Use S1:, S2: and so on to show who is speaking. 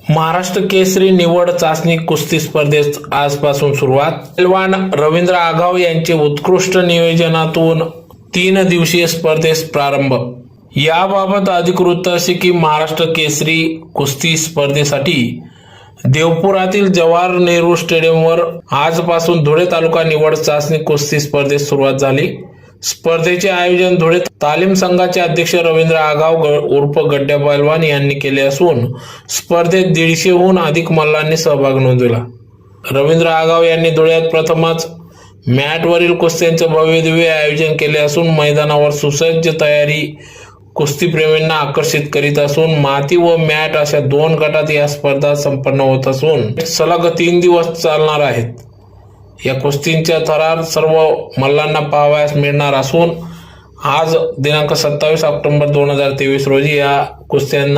S1: महाराष्ट्र केसरी निवड चाचणी कुस्ती स्पर्धेत आजपासून सुरुवात। पैलवान रवींद्र आघाव यांचे उत्कृष्ट नियोजनातून 3 दिवसीय स्पर्धेस प्रारंभ। याबाबत अधिक वृत्त असे की महाराष्ट्र केसरी कुस्ती स्पर्धेसाठी देवपुरातील जवाहर नेहरू स्टेडियमवर आजपासून धुळे तालुका निवड चाचणी कुस्ती स्पर्धेस सुरुवात झाली। स्पर्धेचे आयोजन धुळे तालीम संघाचे अध्यक्ष रवींद्र आघाव उर्फ गड्ड्या पैलवान यांनी केले असून स्पर्धेत 150हून अधिक मल्लांनी सहभाग नोंदवला। रवींद्र आघाव यांनी धुळ्यात प्रथमच मॅटवरील कुस्त्यांचे भव्यदिव्य आयोजन केले असून मैदानावर सुसज्ज तयारी कुस्तीप्रेमींना आकर्षित करीत असून माती व मॅट अशा 2 गटात या स्पर्धा संपन्न होत असून सलग 3 दिवस चालणार आहेत। या कुस्तींच्या थरार सर्व मल्लांना पाहावयास मिळणार असून आज दिनांक 27 ऑक्टोबर 2023 रोजी या कुस्त्यांना